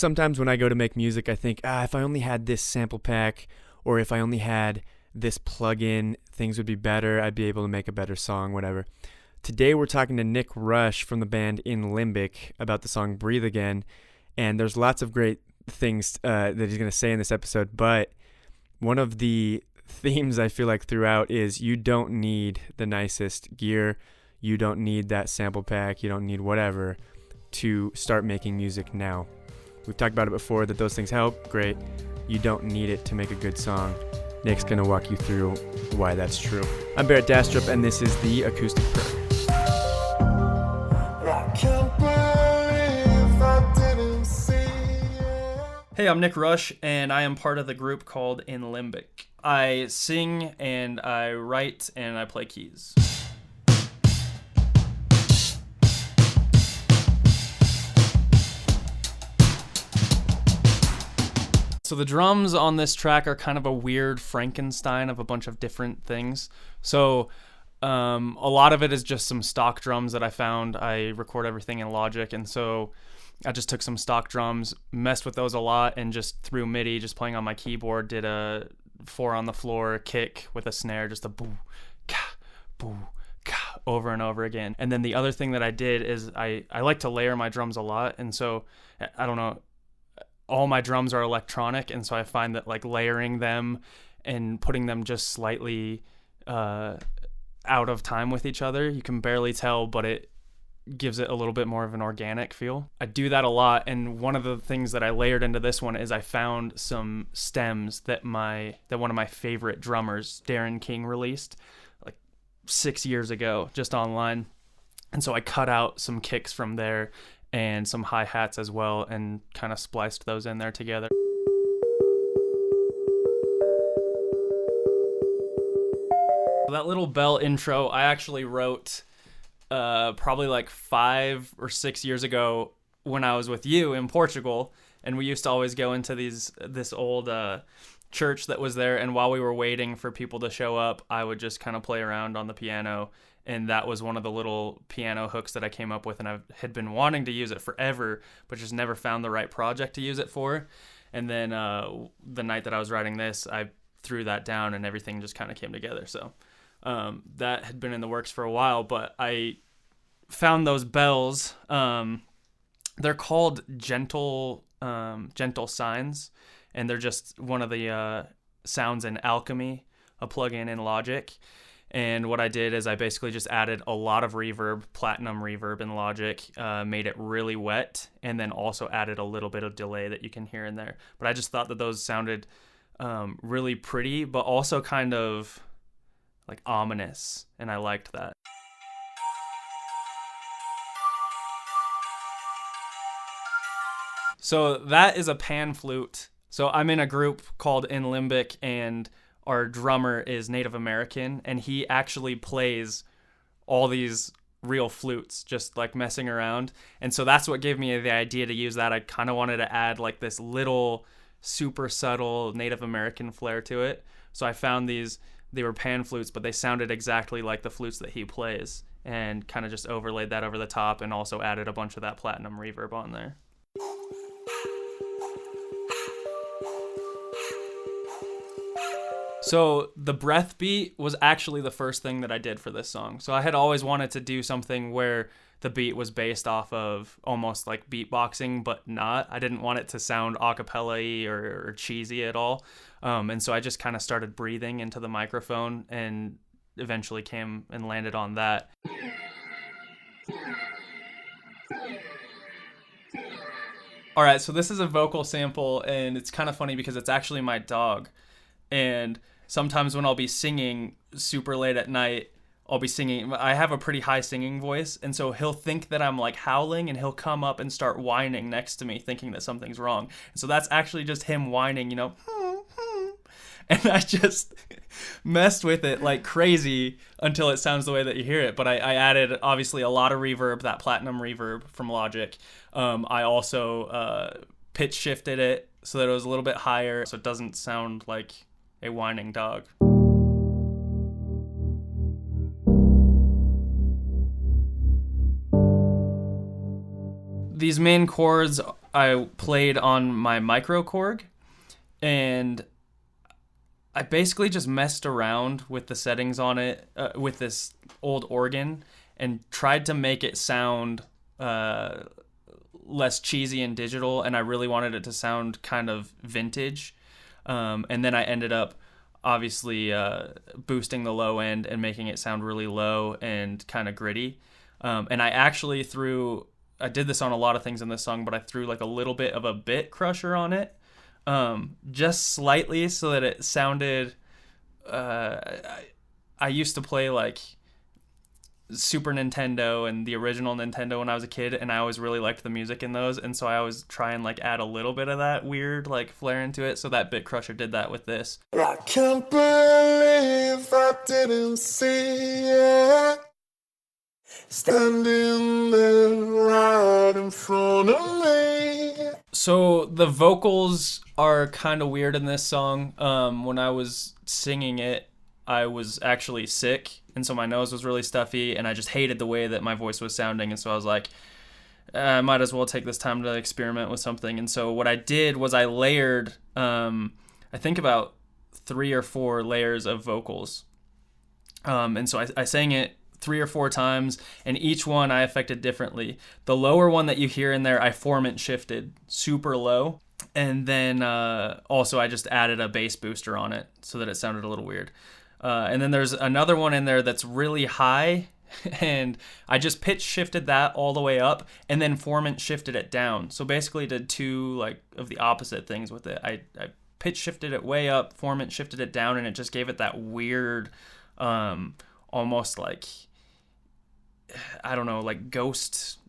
sometimes when I go to make music, I think, if I only had this sample pack, or if I only had this plugin, things would be better. I'd be able to make a better song, whatever. Today we're talking to Nick Rush from the band In Limbic about the song Breathe Again, and there's lots of great things that he's going to say in this episode, but one of the themes I feel like throughout is you don't need the nicest gear, you don't need that sample pack, you don't need whatever to start making music now. We've talked about it before that those things help, great. You don't need it to make a good song. Nick's going to walk you through why that's true. I'm Barrett Dastrup, and this is the Acoustic Perk. Hey, I'm Nick Rush, and I am part of the group called In Limbic. I sing, and I write, and I play keys. So the drums on this track are kind of a weird Frankenstein of a bunch of different things. So a lot of it is just some stock drums that I found. I record everything in Logic, and so I just took some stock drums, messed with those a lot, and just through MIDI, just playing on my keyboard, did a 4 on the floor kick with a snare, just a boo, ka, over and over again. And then the other thing that I did is I like to layer my drums a lot, and so, I don't know, all my drums are electronic, and so I find that like layering them and putting them just slightly out of time with each other, you can barely tell, but it gives it a little bit more of an organic feel. I do that a lot, and one of the things that I layered into this one is I found some stems that one of my favorite drummers, Darren King, released like 6 years ago just online. And so I cut out some kicks from there and some hi-hats as well and kind of spliced those in there together. That little bell intro I actually wrote probably like 5 or 6 years ago when I was with you in Portugal, and we used to always go into this old church that was there, and while we were waiting for people to show up, I would just kind of play around on the piano, and that was one of the little piano hooks that I came up with, and I had been wanting to use it forever, but just never found the right project to use it for. And then the night that I was writing this, I threw that down, and everything just kind of came together. So that had been in the works for a while, but I found those bells. They're called gentle signs, and they're just one of the sounds in Alchemy, a plugin in Logic. And what I did is I basically just added a lot of reverb, platinum reverb in Logic, made it really wet, and then also added a little bit of delay that you can hear in there. But I just thought that those sounded really pretty, but also kind of like ominous, and I liked that. So that is a pan flute. So I'm in a group called In Limbic, and our drummer is Native American, and he actually plays all these real flutes, just like messing around. And so that's what gave me the idea to use that. I kind of wanted to add like this little super subtle Native American flair to it. So I found they were pan flutes, but they sounded exactly like the flutes that he plays, and kind of just overlaid that over the top and also added a bunch of that platinum reverb on there. So the breath beat was actually the first thing that I did for this song. So I had always wanted to do something where the beat was based off of almost like beatboxing, but not. I didn't want it to sound a cappella-y or cheesy at all. And so I just kind of started breathing into the microphone and eventually came and landed on that. All right, so this is a vocal sample, and it's kind of funny because it's actually my dog. And sometimes when I'll be singing super late at night, I'll be singing. I have a pretty high singing voice, and so he'll think that I'm like howling, and he'll come up and start whining next to me, thinking that something's wrong. And so that's actually just him whining, and I just messed with it like crazy until it sounds the way that you hear it. But I added obviously a lot of reverb, that platinum reverb from Logic. I also pitch shifted it so that it was a little bit higher, so it doesn't sound like a whining dog. These main chords I played on my micro Korg, and I basically just messed around with the settings on it with this old organ and tried to make it sound less cheesy and digital, and I really wanted it to sound kind of vintage. And then I ended up obviously boosting the low end and making it sound really low and kind of gritty. And I actually I did this on a lot of things in this song, but I threw like a little bit of a bit crusher on it, just slightly, so that it sounded, I used to play like Super Nintendo and the original Nintendo when I was a kid, and I always really liked the music in those, and so I always try and like add a little bit of that weird like flair into it. So that bit crusher did that with this. I can't believe I didn't see it, standing there right in front of me. So the vocals are kind of weird in this song. When I was singing it, I was actually sick, and so my nose was really stuffy, and I just hated the way that my voice was sounding, and so I was like, I might as well take this time to experiment with something. And so what I did was I layered, I think about 3 or 4 layers of vocals. And so I sang it 3 or 4 times, and each one I affected differently. The lower one that you hear in there, I formant shifted super low. And then also I just added a bass booster on it so that it sounded a little weird. And then there's another one in there that's really high, and I just pitch shifted that all the way up and then formant shifted it down. So basically did 2 like of the opposite things with it. I pitch shifted it way up, formant shifted it down, and it just gave it that weird, almost like, I don't know, like ghost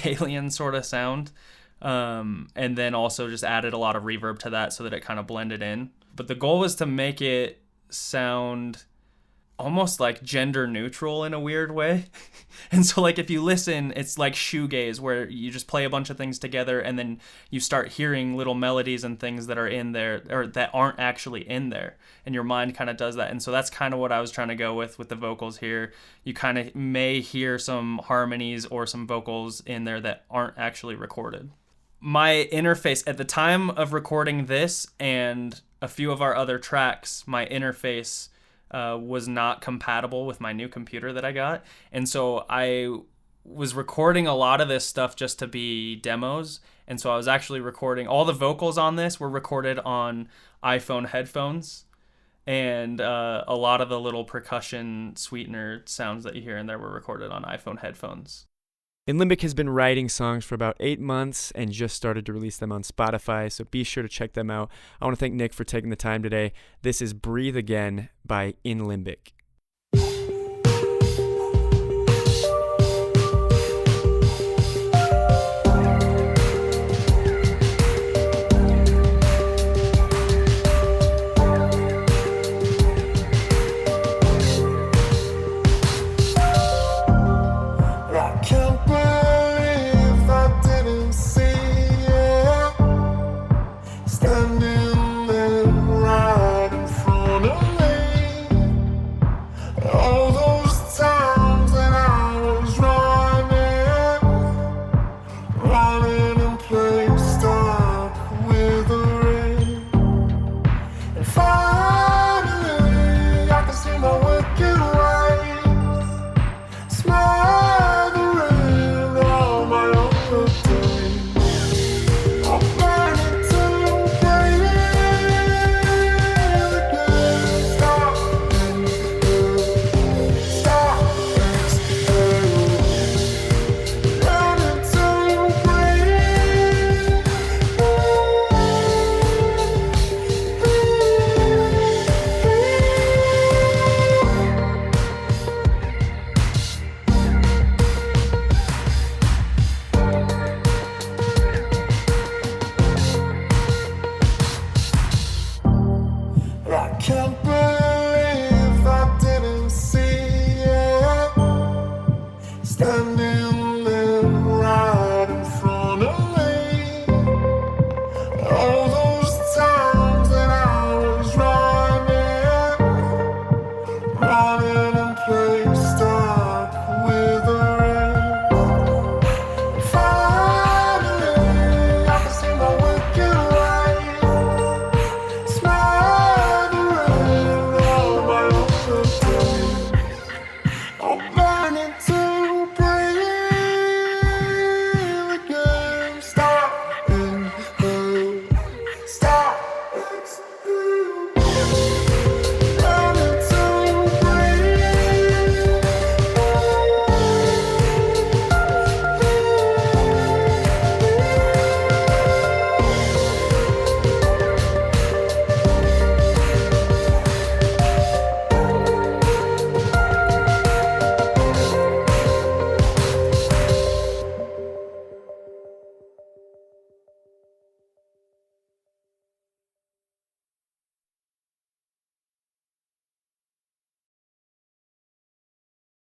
alien sort of sound. And then also just added a lot of reverb to that so that it kind of blended in. But the goal was to make it sound almost like gender neutral in a weird way. And so like if you listen, it's like shoegaze, where you just play a bunch of things together and then you start hearing little melodies and things that are in there or that aren't actually in there, and your mind kind of does that. And so that's kind of what I was trying to go with the vocals here. You kind of may hear some harmonies or some vocals in there that aren't actually recorded. My interface at the time of recording this and a few of our other tracks, my interface was not compatible with my new computer that I got. And so I was recording a lot of this stuff just to be demos. And so I was actually recording, all the vocals on this were recorded on iPhone headphones. And a lot of the little percussion sweetener sounds that you hear in there were recorded on iPhone headphones. In Limbic has been writing songs for about 8 months and just started to release them on Spotify, so be sure to check them out. I want to thank Nick for taking the time today. This is Breathe Again by In Limbic.